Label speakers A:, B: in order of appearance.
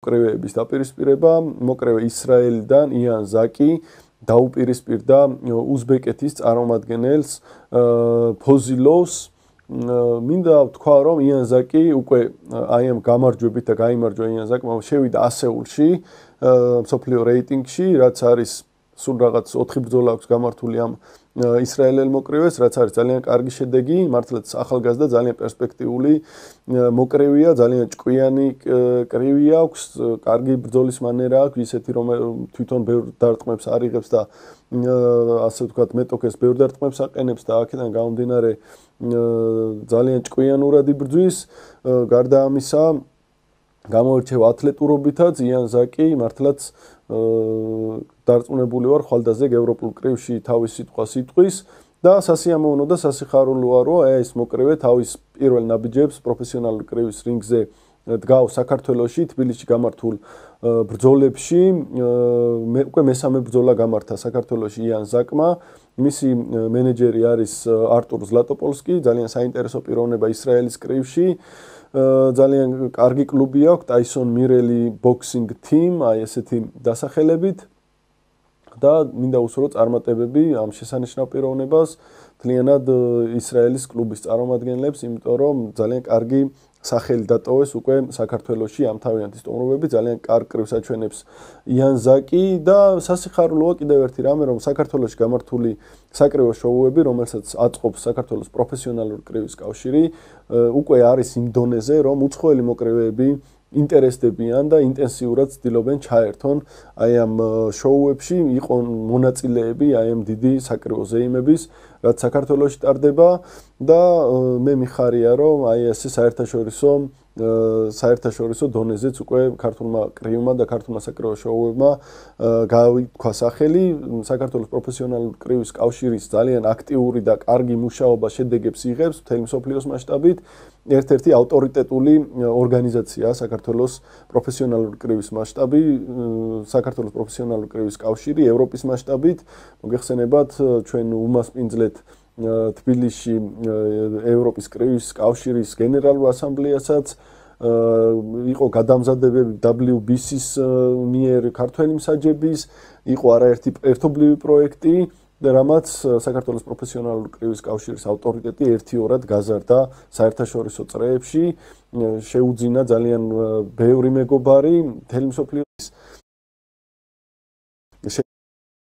A: მოკრევეების დაპირისპირება, მოკრევე ისრაელიდან იან ზაკი დაუპირისპირდა უზბეკეთის წარმომადგენელს ფოზილოვს. მინდა ვთქვა, რომ იან ზაკი უკვე აი ამ გამარჯვებით და გაიმარჯვა იან ზაკმა შევიდა ასეულში მსოფლიო რეიტინგში, რაც არის სულ რაღაც 4 ბრძოლა აქვს გამართული ამ ისრაელელ მოკრევეს, რაც არის ძალიან კარგი შედეგი, მართლაც ახალგაზრდა ძალიან პერსპექტიული მოკრევია, ძალიან ჭკვიანი კრივი აქვს, კარგი ბრძოლის მანერა აქვს, ისეთი რომ თვითონ ბევრ დარტყმებს არიღებს და ასე ვთქვათ, მეტოქეს ბევრ დარტყმებს აყენებს და აქედან გამომდინარე ძალიან ჭკვიანურად იბრძვის, გარდა ამისა გამოირჩევა ათლეტურობითაც, იან ზაკი მართლაც დარწმუნებული ვარ ხვალდაზე ევროპულ კრივში თავის სიტყვას იტყვის და სასიამოვნო და სასიხარულოა რომ ეს მოკრევე თავის პირველ ნაბიჯებს პროფესიონალური კრივის რინგზე დგავს საქართველოში თბილისში გამართულ ბრძოლებში უკვე მესამე ბრძოლა გამართა საქართველოში იან ზაკმა მისი მენეჯერი არის არტურ ზლატოპოლსკი ძალიან საინტერესო პიროვნება ისრაელის კრივში ძალიან კარგი კლუბი აქვს ტაისონ მირელი boxing team აი ესეთი დასახელებით და მინდა უსურო წარმატებები ამ შესანიშნავ პიროვნებას თლიანად ისრაელის კლუბის წარმომადგენლებს იმიტომ რომ ძალიან კარგი სახელი დატოვეს უკვე საქართველოში ამ თავიანთი სტუმრობები ძალიან კარგ კრივს აჩვენებს იან ზაკი და სასიხარულოა კიდევ ერთი რამე რომ საქართველოში გამართული საკრივო შოუები რომელსაც აწყობს საქართველოს პროფესიონალური კრივის კავშირი უკვე არის იმ დონეზე რომ უცხოელი მოკრევეები ინტერესდებიან და ინტენსიურად ცდილობენ ჩაერთონ აი ამ შოუებში იყონ მონაწილეები აი ამ დიდი საკრივო ზეიმების რაც საქართველოში ტარდება და მე მიხარია რომ აი ესე საერთაშორისო დონეზეც უკვე ქართულმა კრივმა და ქართულმა საკრივო შოუებმა გავიქვა სახელი საქართველოს პროფესიონალური კრივის კავშირის ძალიან აქტიური და კარგი მუშაობა შედეგებს იღებს მთელი მსოფლიოს მასშტაბით ერთ-ერთი ავტორიტეტული ორგანიზაციაა საქართველოს პროფესიონალური კრივის მასშტაბი საქართველოს პროფესიონალური კრივის კავშირი ევროპის მასშტაბით მოგეხსენებათ ჩვენ უმასპინძლეთ თბილისში ევროპის კრივის კავშირის გენერალურ ასამბლეასაც იყო გადამზადებები WBC-ის მიერ ქართველი მსაჯების იყო არაერთი ერთობლივი პროექტი და რამაც საქართველოს პროფესიონალური კრივის კავშირის ავტორიტეტი ერთიორად გაზარდა საერთაშორისო წრეებში შეუძინა ძალიან ბევრი მეგობარი მთელი მსოფლიოს